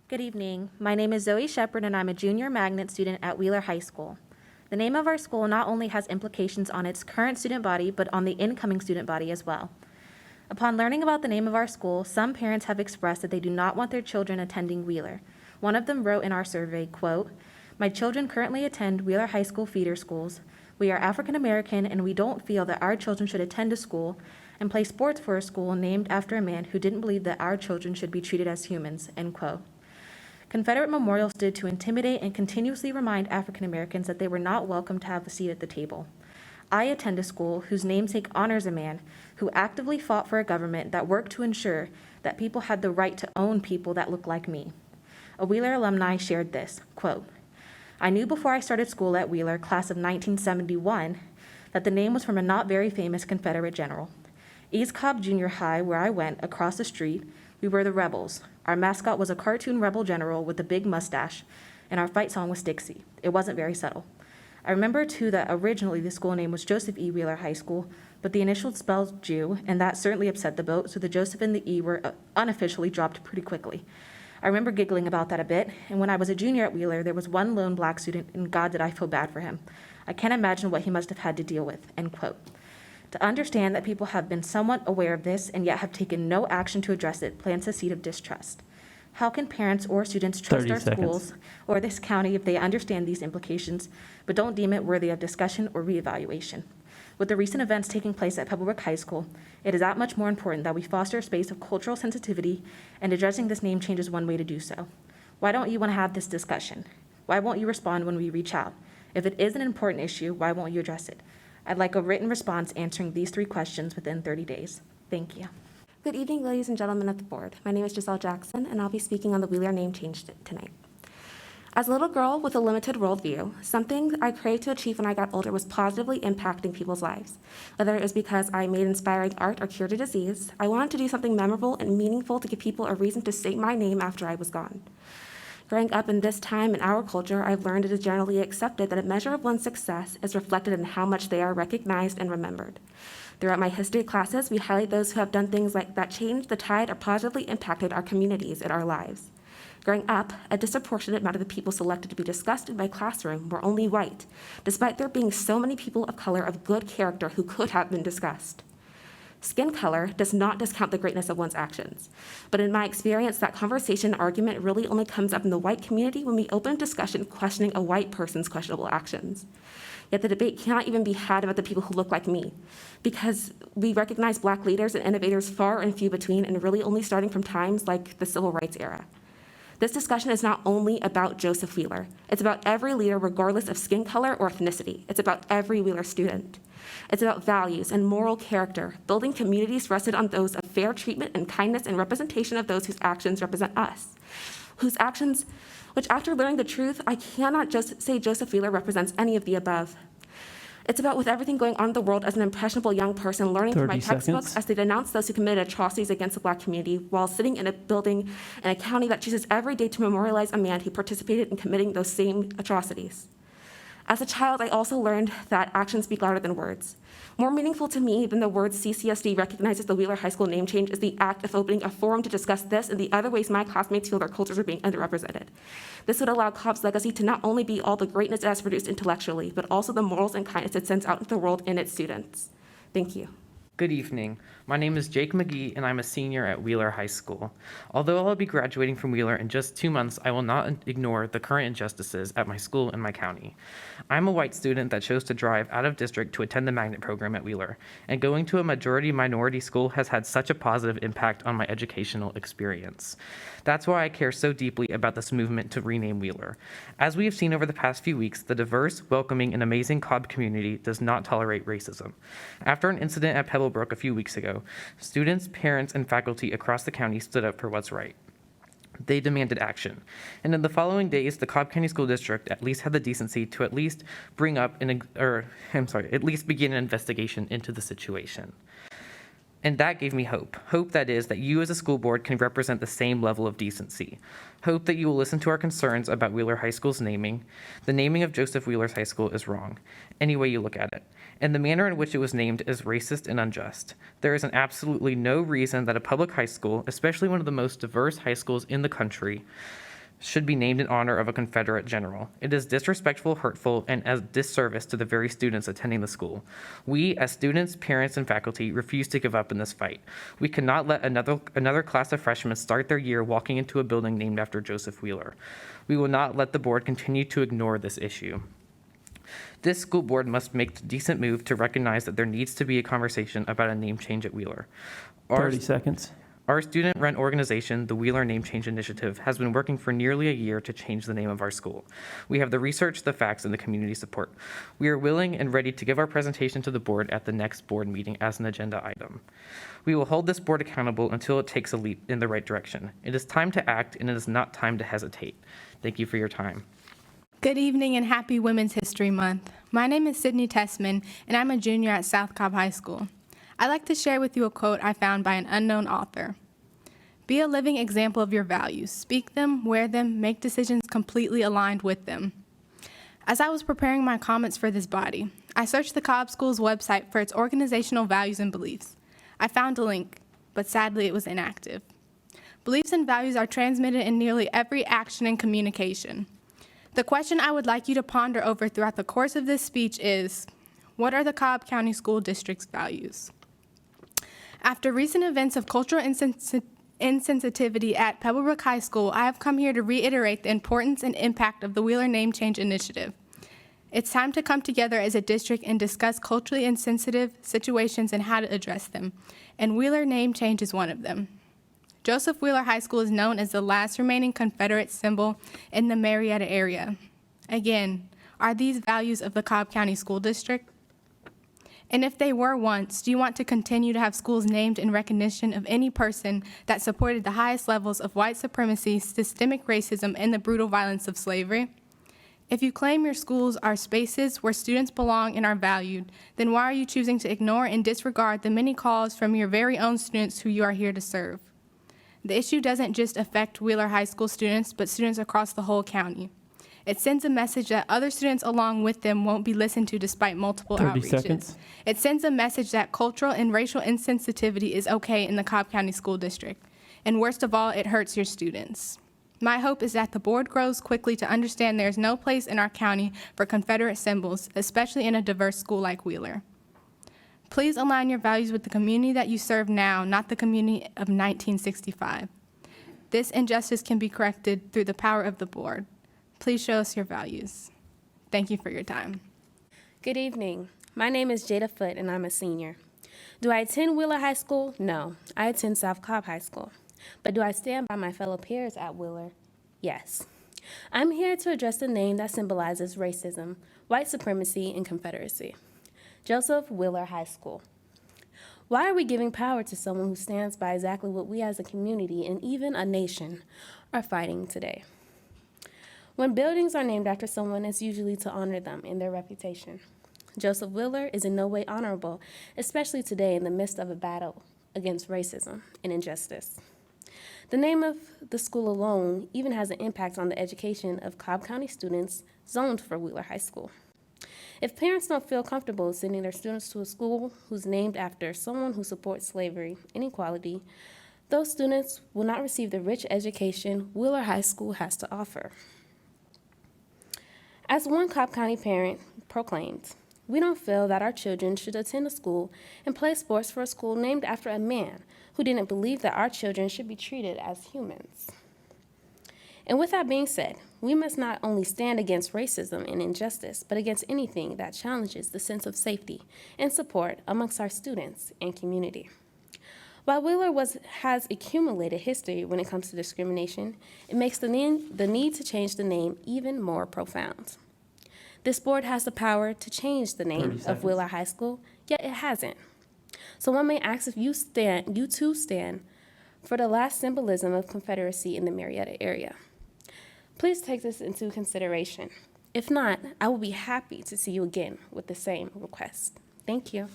Good evening. My name is Zoe Shepard, and I'm a junior magnet student at Wheeler High School. The name of our school not only has implications on its current student body, but on the incoming student body as well. Upon learning about the name of our school, some parents have expressed that they do not want their children attending Wheeler. One of them wrote in our survey, quote, "My children currently attend Wheeler High School feeder schools. We are African American, and we don't feel that our children should attend a school and play sports for a school named after a man who didn't believe that our children should be treated as humans," end quote. Confederate memorials stood to intimidate and continuously remind African Americans that they were not welcome to have a seat at the table. I attend a school whose namesake honors a man who actively fought for a government that worked to ensure that people had the right to own people that look like me. A Wheeler alumni shared this, quote, "I knew before I started school at Wheeler, class of 1971, that the name was from a not very famous Confederate general. East Cobb Junior High, where I went, across the street, we were the Rebels. Our mascot was a cartoon rebel general with a big mustache, and our fight song was Dixie. It wasn't very subtle. I remember, too, that originally the school name was Joseph E. Wheeler High School, but the initials spelled Jew, and that certainly upset the boat, so the Joseph and the E were unofficially dropped pretty quickly. I remember giggling about that a bit, and when I was a junior at Wheeler, there was one lone black student, and God, did I feel bad for him. I can't imagine what he must have had to deal with," end quote. To understand that people have been somewhat aware of this and yet have taken no action to address it plants a seed of distrust. How can parents or students trust 30 our seconds. schools or this county if they understand these implications but don't deem it worthy of discussion or reevaluation? With the recent events taking place at Pebblebrook High School, it is that much more important that we foster a space of cultural sensitivity, and addressing this name change is one way to do so. Why don't you want to have this discussion? Why won't you respond when we reach out? If it is an important issue, why won't you address it? I'd like a written response answering these 3 questions within 30 days. Thank you. Good evening, ladies and gentlemen of the board. My name is Jiselle Jackson, and I'll be speaking on the Wheeler name change tonight. As a little girl with a limited worldview, something I craved to achieve when I got older was positively impacting people's lives. Whether it was because I made inspiring art or cured a disease, I wanted to do something memorable and meaningful to give people a reason to say my name after I was gone. Growing up in this time in our culture, I've learned it is generally accepted that a measure of one's success is reflected in how much they are recognized and remembered. Throughout my history classes, we highlight those who have done things like that changed the tide or positively impacted our communities and our lives. Growing up, a disproportionate amount of the people selected to be discussed in my classroom were only white, despite there being so many people of color of good character who could have been discussed. Skin color does not discount the greatness of one's actions. But in my experience, that conversation argument really only comes up in the white community when we open a discussion questioning a white person's questionable actions. Yet the debate cannot even be had about the people who look like me, because we recognize Black leaders and innovators far and few between, and really only starting from times like the Civil Rights era. This discussion is not only about Joseph Wheeler. It's about every leader regardless of skin color or ethnicity. It's about every Wheeler student. It's about values and moral character, building communities rested on those of fair treatment and kindness and representation of those whose actions represent us. Whose actions, which after learning the truth, I cannot just say Joseph Wheeler represents any of the above. It's about with everything going on in the world as an impressionable young person learning from my 30 textbooks seconds. as they denounce those who committed atrocities against the Black community while sitting in a building in a county that chooses every day to memorialize a man who participated in committing those same atrocities. As a child, I also learned that actions speak louder than words. More meaningful to me than the words CCSD recognizes the Wheeler High School name change is the act of opening a forum to discuss this and the other ways my classmates feel their cultures are being underrepresented. This would allow Cobb's legacy to not only be all the greatness it has produced intellectually, but also the morals and kindness it sends out into the world in its students. Thank you. Good evening. My name is Jake McGhee, and I'm a senior at Wheeler High School. Although I'll be graduating from Wheeler in just 2 months, I will not ignore the current injustices at my school and my county. I'm a white student that chose to drive out of district to attend the magnet program at Wheeler, and going to a majority minority school has had such a positive impact on my educational experience. That's why I care so deeply about this movement to rename Wheeler. As we have seen over the past few weeks, the diverse, welcoming, and amazing Cobb community does not tolerate racism. After an incident at Pebblebrook a few weeks ago, students, parents, and faculty across the county stood up for what's right. They demanded action. And in the following days, the Cobb County School District at least had the decency to at least at least begin an investigation into the situation. And that gave me hope. Hope, that is, that you as a school board can represent the same level of decency. Hope that you will listen to our concerns about Wheeler High School's naming. The naming of Joseph Wheeler's High School is wrong, any way you look at it. And the manner in which it was named is racist and unjust. There is absolutely no reason that a public high school, especially one of the most diverse high schools in the country, should be named in honor of a Confederate general. It is disrespectful, hurtful, and a disservice to the very students attending the school. We, as students, parents, and faculty, refuse to give up in this fight. We cannot let another class of freshmen start their year walking into a building named after Joseph Wheeler. We will not let the board continue to ignore this issue. This school board must make the decent move to recognize that there needs to be a conversation about a name change at Wheeler. 30 seconds. Our student-run organization, the Wheeler Name Change Initiative, has been working for nearly a year to change the name of our school. We have the research, the facts, and the community support. We are willing and ready to give our presentation to the board at the next board meeting as an agenda item. We will hold this board accountable until it takes a leap in the right direction. It is time to act, and it is not time to hesitate. Thank you for your time. Good evening and happy Women's History Month. My name is Sydney Testman, and I'm a junior at South Cobb High School. I'd like to share with you a quote I found by an unknown author. Be a living example of your values. Speak them, wear them, make decisions completely aligned with them. As I was preparing my comments for this body, I searched the Cobb School's website for its organizational values and beliefs. I found a link, but sadly it was inactive. Beliefs and values are transmitted in nearly every action and communication. The question I would like you to ponder over throughout the course of this speech is, what are the Cobb County School District's values? After recent events of cultural insensitivity at Pebblebrook High School, I have come here to reiterate the importance and impact of the Wheeler Name Change Initiative. It's time to come together as a district and discuss culturally insensitive situations and how to address them, and Wheeler Name Change is one of them. Joseph Wheeler High School is known as the last remaining Confederate symbol in the Marietta area. Again, are these values of the Cobb County School District? And if they were once, do you want to continue to have schools named in recognition of any person that supported the highest levels of white supremacy, systemic racism, and the brutal violence of slavery? If you claim your schools are spaces where students belong and are valued, then why are you choosing to ignore and disregard the many calls from your very own students who you are here to serve? The issue doesn't just affect Wheeler High School students, but students across the whole county. It sends a message that other students along with them won't be listened to despite multiple 30 outreaches. seconds. It sends a message that cultural and racial insensitivity is okay in the Cobb County School District. And worst of all, it hurts your students. My hope is that the board grows quickly to understand there is no place in our county for Confederate symbols, especially in a diverse school like Wheeler. Please align your values with the community that you serve now, not the community of 1965. This injustice can be corrected through the power of the board. Please show us your values. Thank you for your time. Good evening. My name is Jada Foote, and I'm a senior. Do I attend Wheeler High School? No. I attend South Cobb High School. But do I stand by my fellow peers at Wheeler? Yes. I'm here to address the name that symbolizes racism, white supremacy, and Confederacy. Joseph Wheeler High School. Why are we giving power to someone who stands by exactly what we as a community and even a nation are fighting today? When buildings are named after someone, it's usually to honor them and their reputation. Joseph Wheeler is in no way honorable, especially today in the midst of a battle against racism and injustice. The name of the school alone even has an impact on the education of Cobb County students zoned for Wheeler High School. If parents don't feel comfortable sending their students to a school who's named after someone who supports slavery and equality, those students will not receive the rich education Wheeler High School has to offer. As one Cobb County parent proclaimed, we don't feel that our children should attend a school and play sports for a school named after a man who didn't believe that our children should be treated as humans. And with that being said, we must not only stand against racism and injustice, but against anything that challenges the sense of safety and support amongst our students and community. While Wheeler has accumulated history when it comes to discrimination, it makes the need to change the name even more profound. This board has the power to change the name of Wheeler High School, yet it hasn't. So one may ask if you too stand for the last symbolism of Confederacy in the Marietta area. Please take this into consideration. If not, I will be happy to see you again with the same request. Thank you.